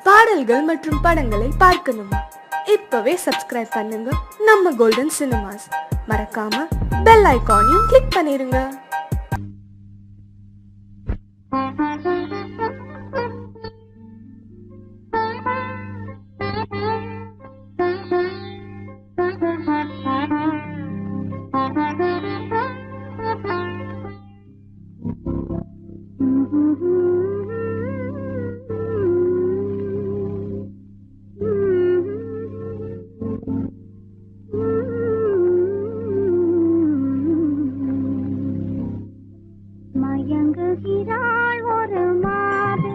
பாடல்கள் மற்றும் படங்களை பார்க்கணுமா? இப்பவே சப்ஸ்கிரைப் பண்ணுங்க நம்ம கோல்டன் சினிமாஸ். மறக்காம பெல் ஐகானையும் கிளிக் பண்ணிருங்க. மயங்குகிறாள் ஒரு மாத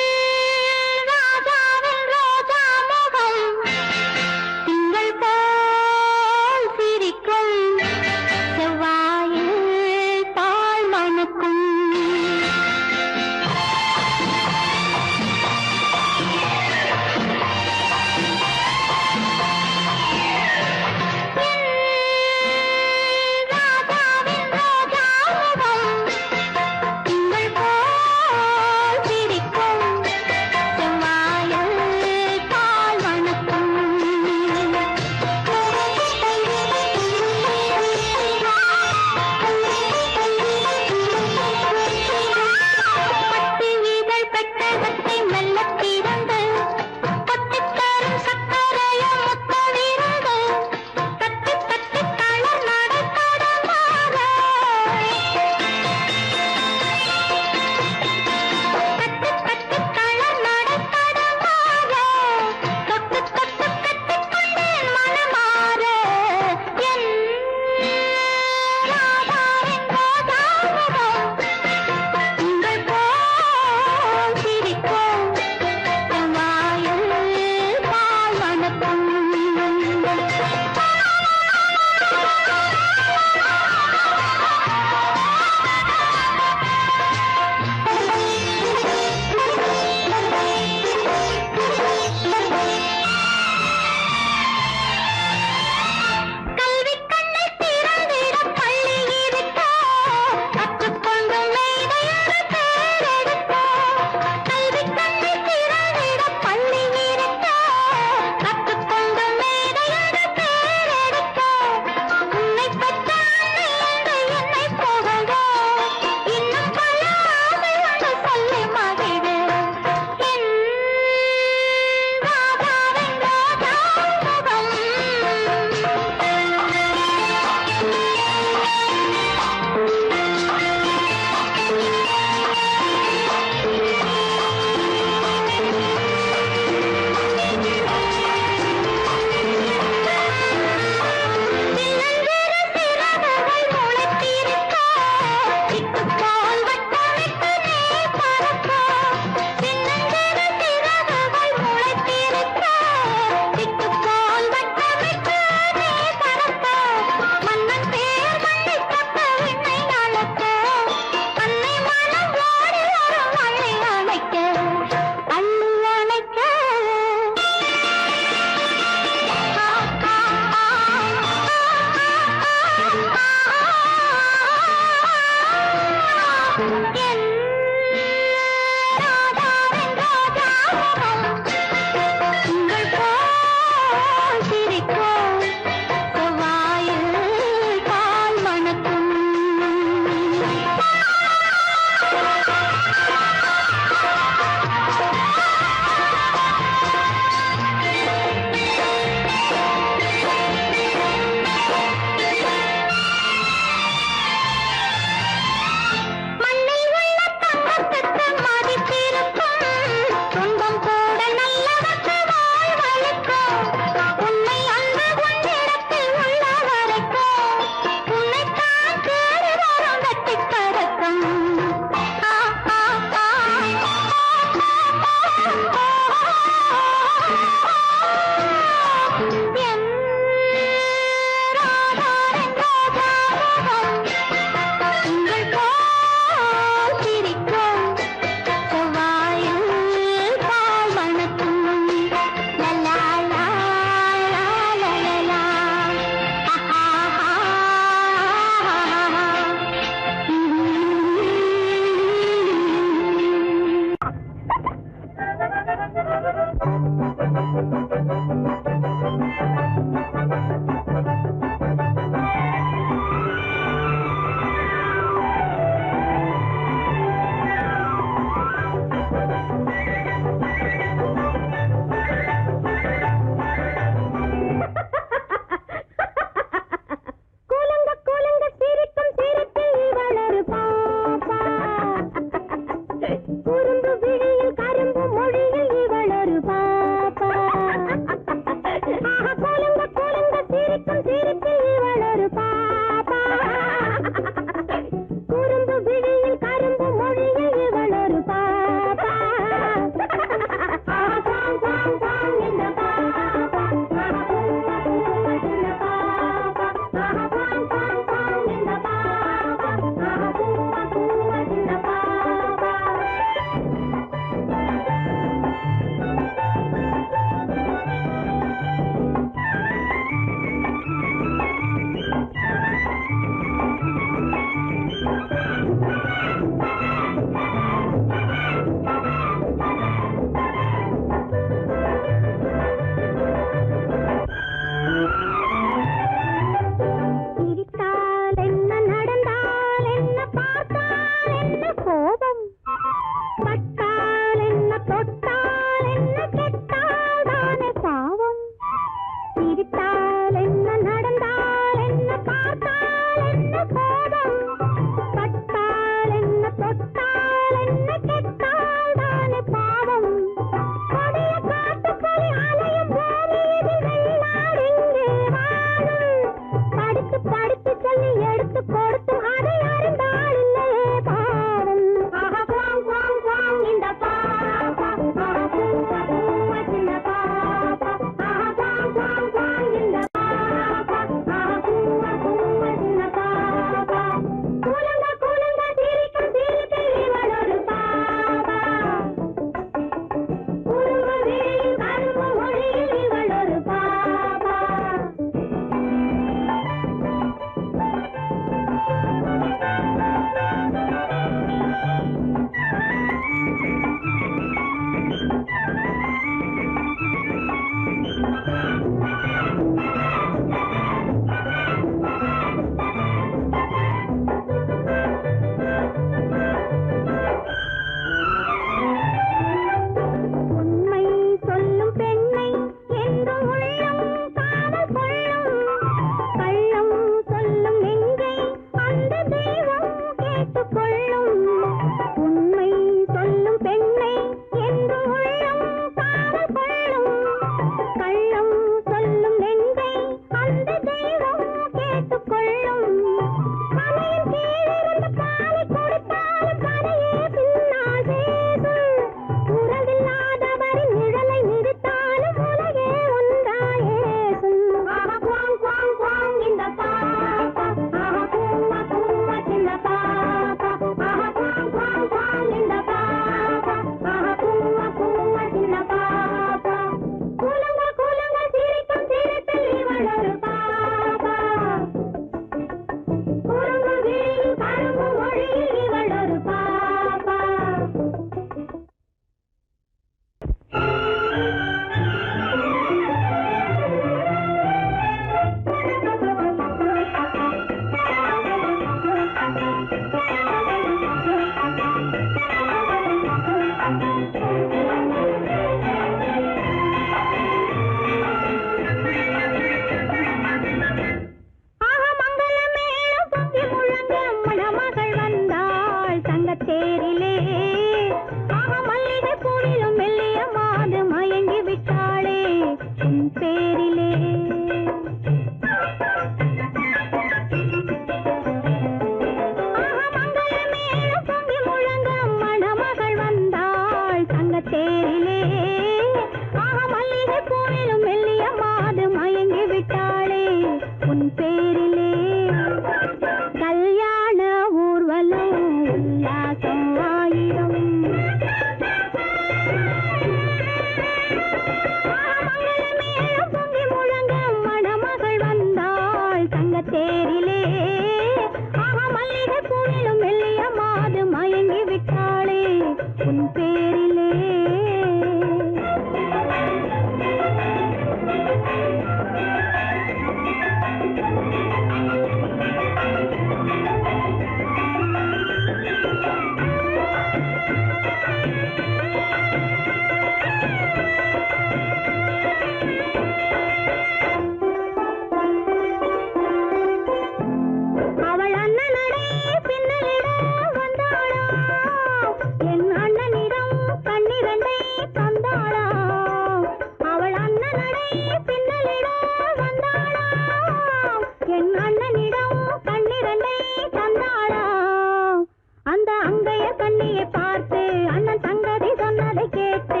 தன்னிடம் கண்ணிரண்டை தந்தாளாம். அந்த அங்கைய கண்ணியை பார்த்து அண்ணன் சங்கதி சொன்னதை கேட்டு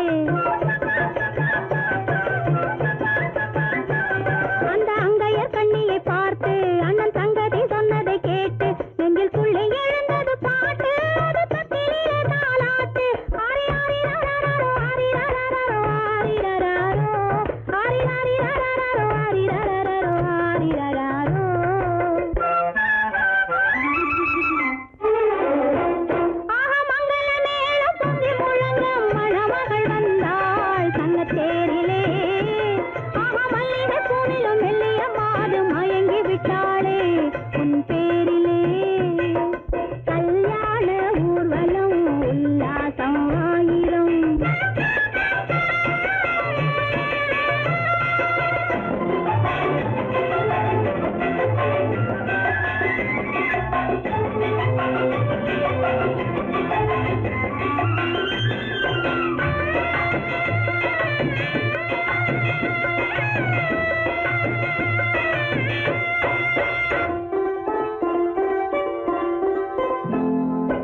அந்த அங்கைய கண்ணியை பார்த்து அண்ணன் சங்கதி சொன்னதை கேட்டு நெஞ்சில் துள்ளி எழுந்தது பாட்டு. அது தத்திலே தாலாட்டு. ஆரி ஆரி ரரரரோ ஆரி ரரரரோ ஆரி ரரரோ ஆரி ஆரி ரரரரோ ஆரி ரரரரோ ஆரி ரரரோ. ஆஹா மங்கள மேளம் பொங்கி முழங்கும் மணமகள் வந்தாள் சங்கத்தேரிலே. ஆஹா மல்லிகை பூவிலும் மெல்லிய மாது மயங்கி விட்டாளே உன் பேரிலே. கல்யாண ஊர்வலம் உல்லாசம் ஆயிரம்.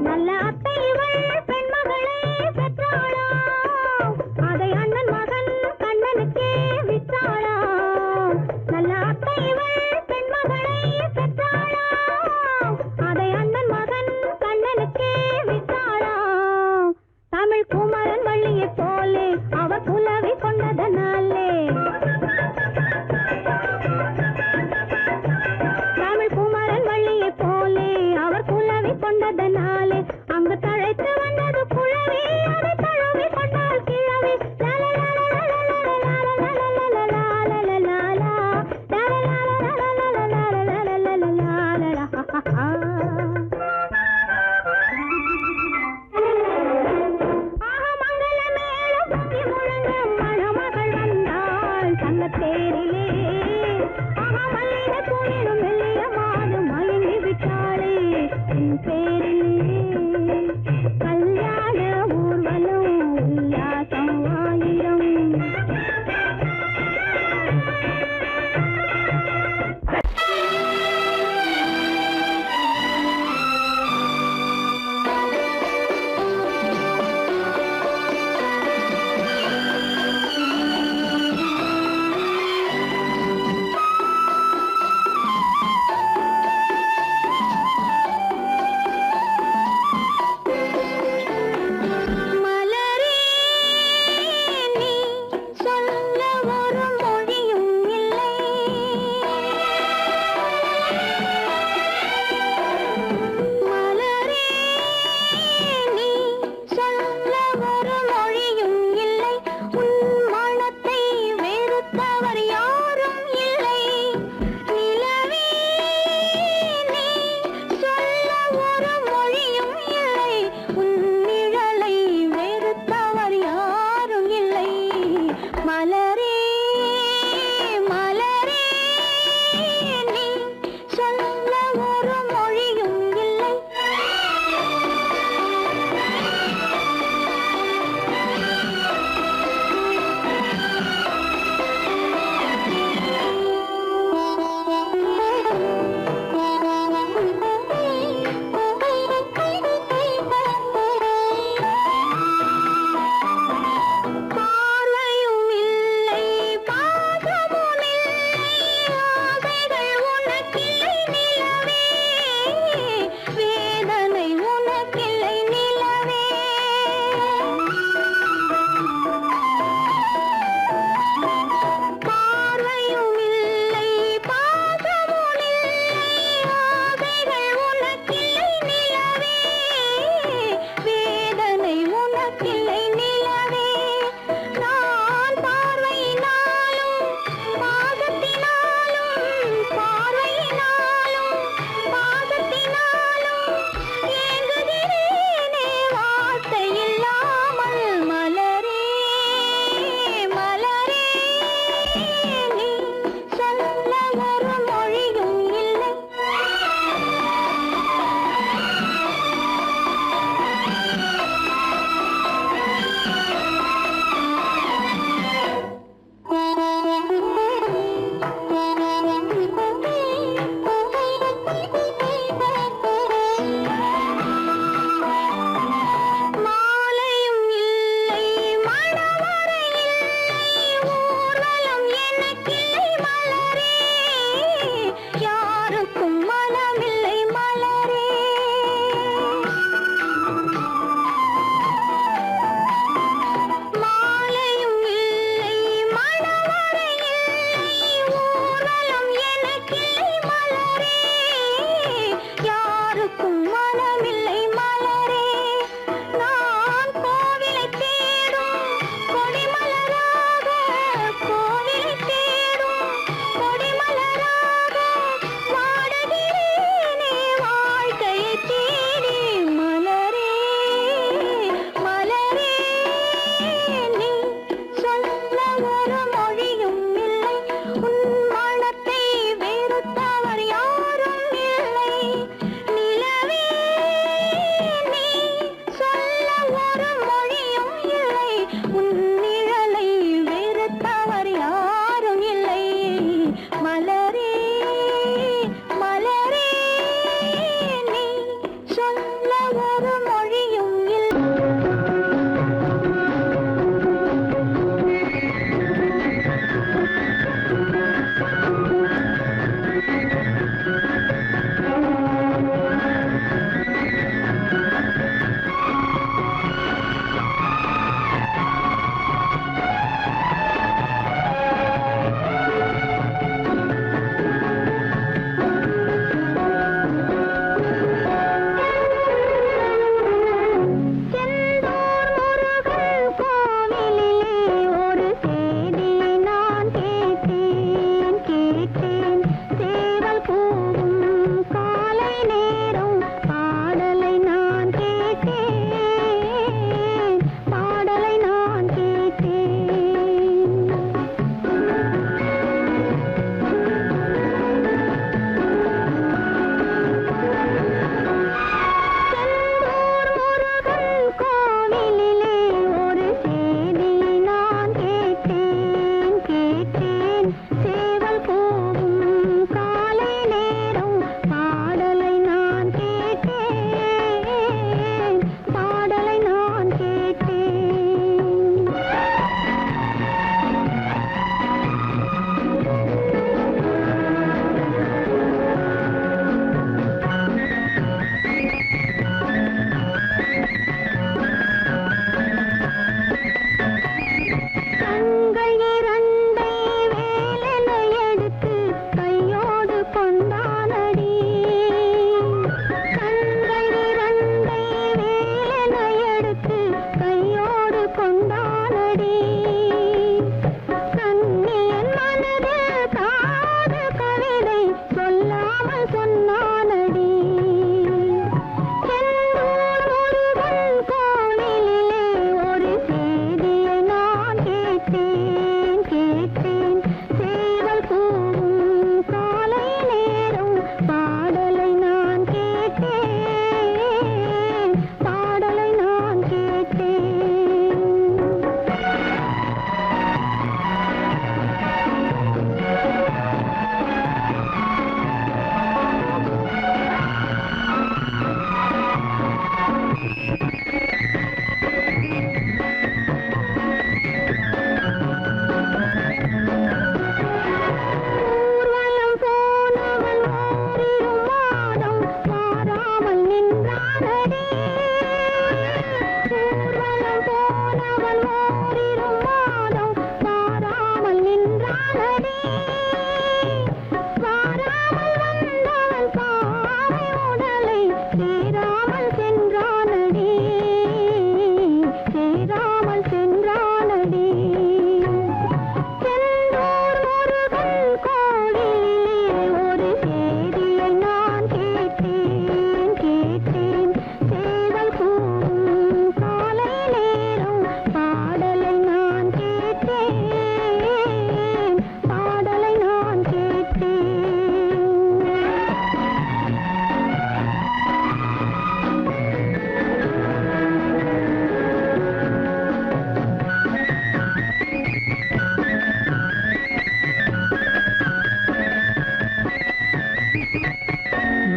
நல்ல அத்தை இவள் பெண்மகளை பெற்றாளாம். அதை அண்ணன் மகன் கண்ணனுக்கே விற்றாளாம். நல்ல அத்தை இவள் பெண்மகளை பெற்றாளாம். அதை அண்ணன் மகன் கண்ணனுக்கே விற்றாளாம். தமிழ் குமரன் வள்ளியைப் போலே அவர் புலவி கொண்டதனாலே. தமிழ் குமரன் வள்ளியைப் போலே அவர் புலவி கொண்டதனாலே அங்கு தழைத்து வந்தது குழவி. அதை தழுவி கொண்டால் கிழவி. மணமகள் வந்தாள் சங்கத்தேரிலே. ஆஹா மல்லிகை பூவிலும் மெல்லிய மாது மயங்கி விட்டாளே உன் பேரிலே. கல்யாண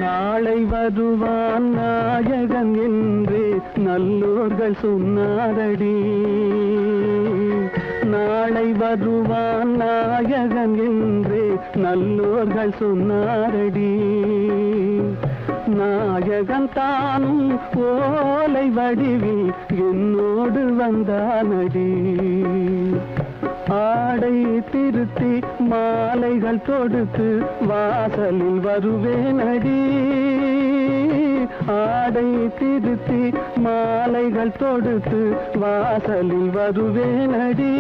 நாளை வருவான் நாயகன் என்று நல்லோர்கள் சொன்னாரடி. நாளை வருவான் நாயகன் என்று நல்லோர்கள் சொன்னாரடி. நாயகன் தானும் ஓலை வடிவில் என்னோடு வந்தானடி. ஆடை திருத்தி மாலைகள் தொடுத்து வாசலில் வருவேனடி. ஆடை திருத்தி மாலைகள் தொடுத்து வாசலில் வருவேனடி.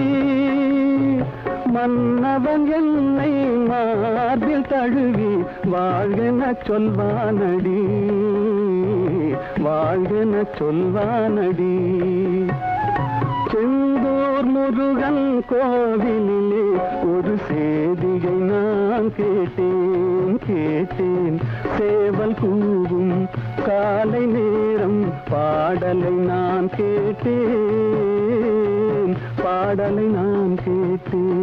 மன்னவன் என்னை மார்பில் தழுவி வாழ்கென சொல்வானடி. வாழ்கென சொல்வானடி. செந்தூர் முருகன் கோவிலிலே ஒரு செய்தியை நான் கேட்டேன். சேவல் கூவும் காலை நேரம் பாடலை நான் கேட்டேன். பாடலை நான் கேட்டேன்.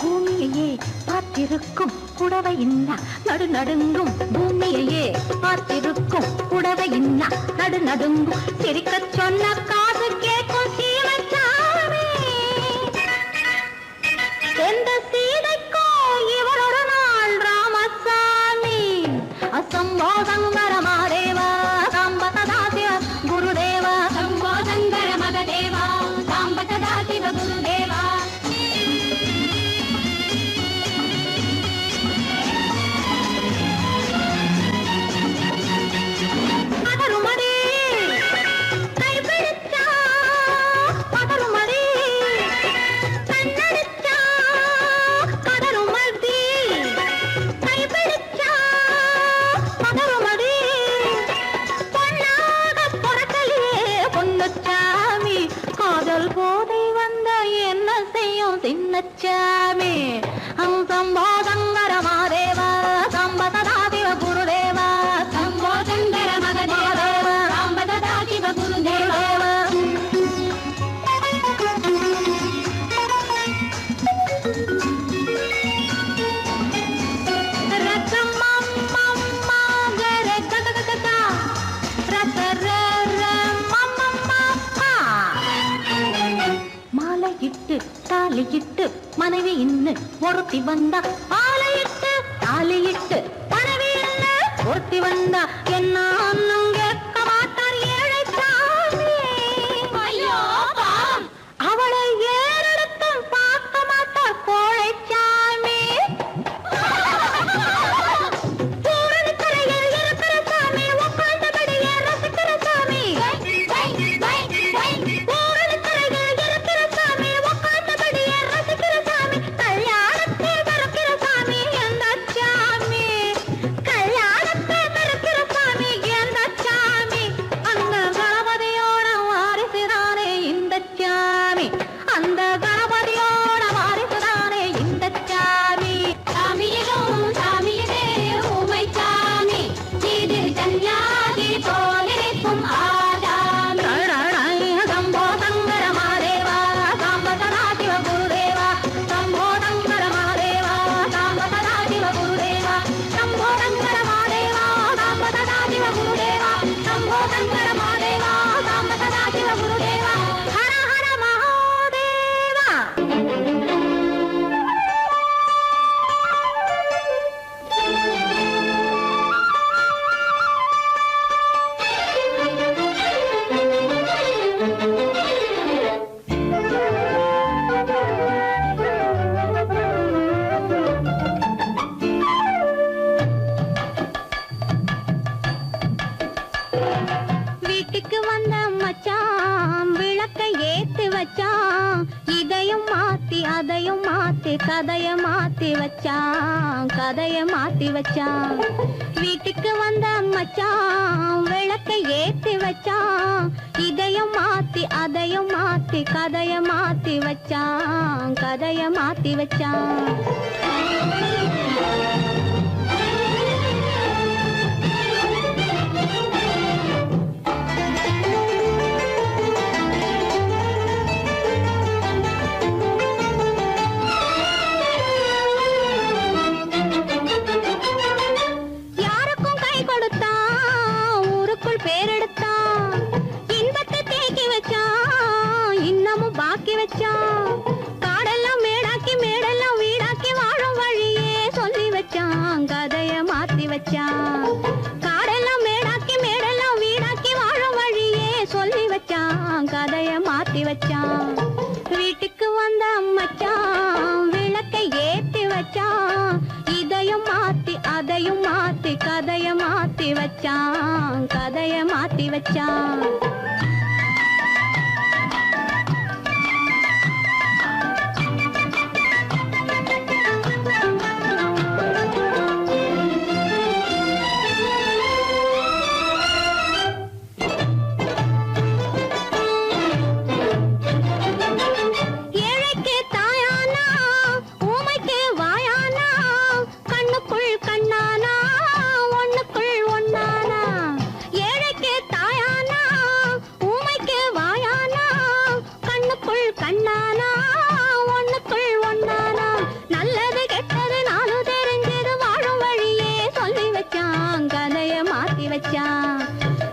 பூமியையே பார்த்திருக்கும் புடவை இன்னா நடு நடுங்கும். பூமியையே பார்த்திருக்கும் புடவை இன்னா நடு நடுங்கும். சிரிக்க சொன்ன காசு கேட்கும் சீமச்சாமி. எந்த சீதைக்கோ இவளோட நாள் ராமசாமி. அசம்போ சங்கர மகதேவா சாம்ப சதா சிவ குருதேவா. சம்போ சங்கர மகதேவா சாம்ப சதா சிவ குருதேவா. சின்னச்சாமி சம்போ சங்கர மகதேவா சாம்ப சதா சிவ குருதேவா. சம்போ சங்கர மகதேவா சாம்ப சதா சிவ குருதேவா. மாலையிட்டு தாலியிட்டு மனைவி இன்னு ஒருத்தி வந்தா. ஆலையிட்டு தாலியிட்டு மனைவி இன்னு ஒருத்தி வந்தா. என்ன ஒன்னும் கேட்க மாட்டார் ஏழை சாமி. ஐயோ அவளை ஏறெடுத்தும் பார்க்க மாட்டார் கோழை சாமி. பூரணிக்கரையில் இருக்கிற சாமி உட்கார்ந்தபடியே ரசிக்கிற சாமி. கல்யாணத்தை மறக்கிற சாமி எந்த அதையும் மாத்தி கதைய மாத்தி வச்சான், கதைய மாத்தி வச்சான். வீட்டுக்கு வந்த மச்சான் விளக்கை ஏத்தி வச்சான், இதையும் மாத்தி அதையும் மாத்தி கதைய மாத்தி வச்சான், கதைய மாத்தி வச்சான். காடெல்லாம் மேடாக்கி மேடெல்லாம் வீடாக்கி வாழும் வழியே சொல்லி வச்சான், கதைய மாத்தி வச்சான். காடெல்லாம் மேடாக்கி மேடெல்லாம் வீடாக்கி வாழும் வழியே சொல்லி வச்சான், கதைய மாத்தி வச்சான். வீட்டுக்கு வந்த மச்சான் விளக்கை ஏத்தி வச்சான், இதையும் மாத்தி அதையும் மாத்தி கதைய மாத்தி வச்சான், கதைய மாத்தி வச்சான்.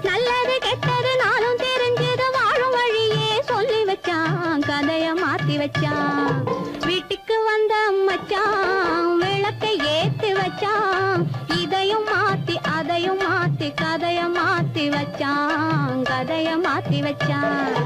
நல்லது கெட்டது நானும் தெரிஞ்சது வாழும் வழியே சொல்லி வச்சான், கதைய மாத்தி வச்சான். வீட்டுக்கு வந்த மச்சான் விளக்கை ஏத்தி வச்சான், இதையும் மாத்தி அதையும் மாத்தி கதைய மாத்தி வச்சான், கதைய மாத்தி வச்சான்.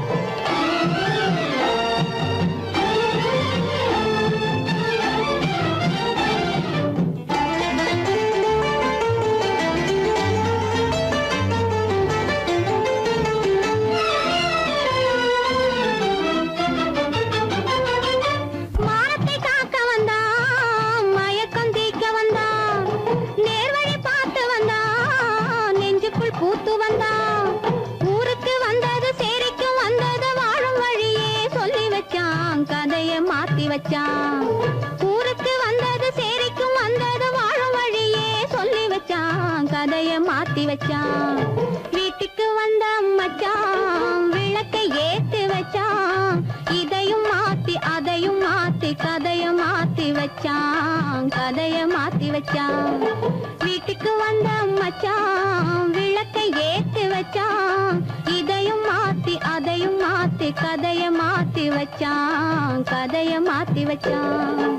பூத்து வந்தான் ஊருக்கு வந்தது சேரிக்கும் வந்தது வாழும் வழியே சொல்லி வச்சான், கதைய மாத்தி வச்சான். ஊருக்கு வந்தது சேரிக்கும் வந்தது வாழும் வழியே சொல்லி வச்சான், கதைய மாத்தி வச்சான். வீட்டுக்கு வந்த மச்சான் விளக்கை ஏத்தி வச்சான், இதையும் மாத்தி அதையும் மாத்தி கதைய மாத்தி வச்சான், கதைய மாத்தி வச்சான். வீட்டுக்கு வந்த மச்சான் விளக்கை ஏத்தி வச்சான், இதையும் மாத்தி அதையும் மாத்தி கதைய மாத்தி வச்சான், கதைய மாத்தி வச்சான்.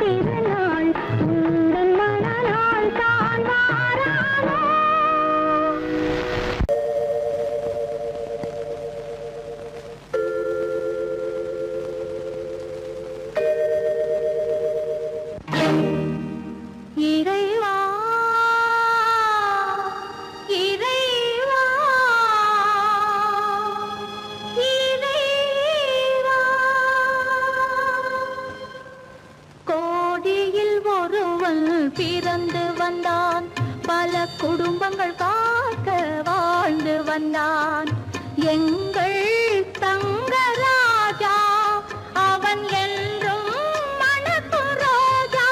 திருநாள் உந்தன் மணநாள் தான் வாராமோ. இறைவா இறைவா இறைவா, கோடியில் ஒருவன் பிறந்து வந்தான், பல குடும்பங்கள் காக்க வாழ்ந்து வந்தான். எங்கள் தங்கராஜா அவன் என்றும் மணக்கும் ரோஜா.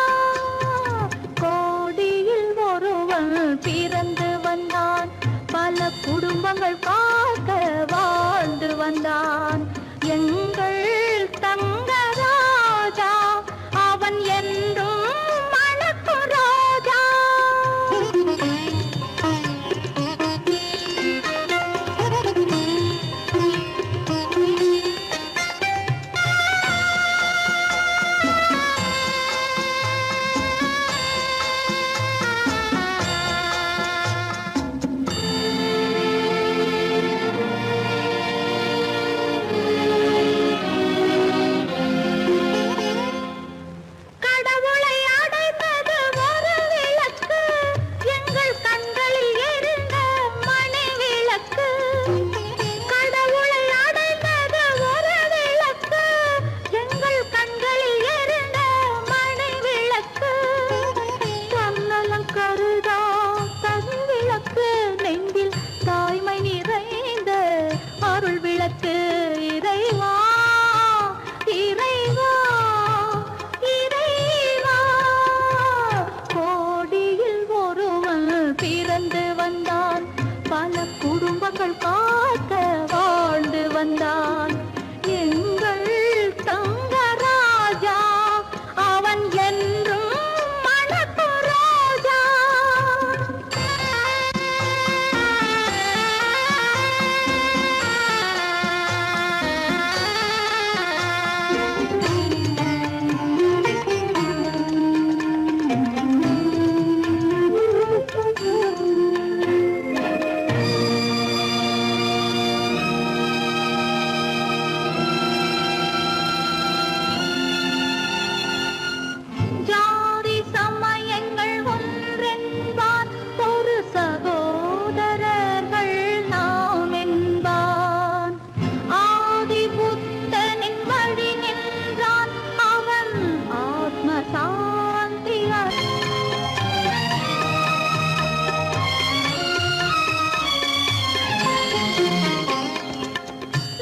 கோடியில் ஒருவன் பிறந்து வந்தான், பல குடும்பங்கள் காக்க வாழ்ந்து வந்தான். எங்கள் தங்கராஜா அவன் என்றும் மணக்கும் ரோஜா. கடவுளை அடைந்தது ஒரு விளக்கு, எங்கள் கண்களில் எரிந்த மணி விளக்கு. கடவுளை அடைந்தது ஒரு விளக்கு, எங்கள் கண்களில் எரிந்த மணி விளக்கு. தன்னலம் கருதா தனி விளக்கு, நெஞ்சில் தாய்மை நிறைந்த அருள் விளக்கு. இறைவா இறைவா இறைவா, கோடியில் ஒருவன் பிறந்து வந்தான், பல குடும்பங்கள் காக்க வாழ்ந்து வந்தான். எங்கள் தங்கராஜா அவன் என்றும் மணக்கும் ரோஜா. ஜாதி சமயங்கள் ஒன்றென்பான், ஒரு சகோதரர்கள் நாம் என்பான். ஆதி புத்தனின் வழி நின்றான், அவன் ஆத்ம சாந்தி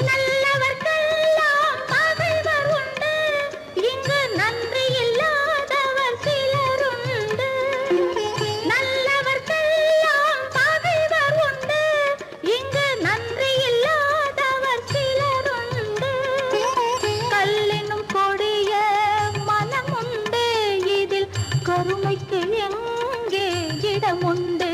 நல்லவர்க்கெல்லாம் பகைவர் உண்டு, இங்கு நன்றி இல்லாதவர் சிலருண்டு. நல்லவர்க்கெல்லாம் பகைவர் உண்டு, இங்கு நன்றி இல்லாதவர் சிலருண்டு. கல்லினும் கொடிய மனமுண்டு, இதில் கருணைக்கு எங்கே இடமுண்டு.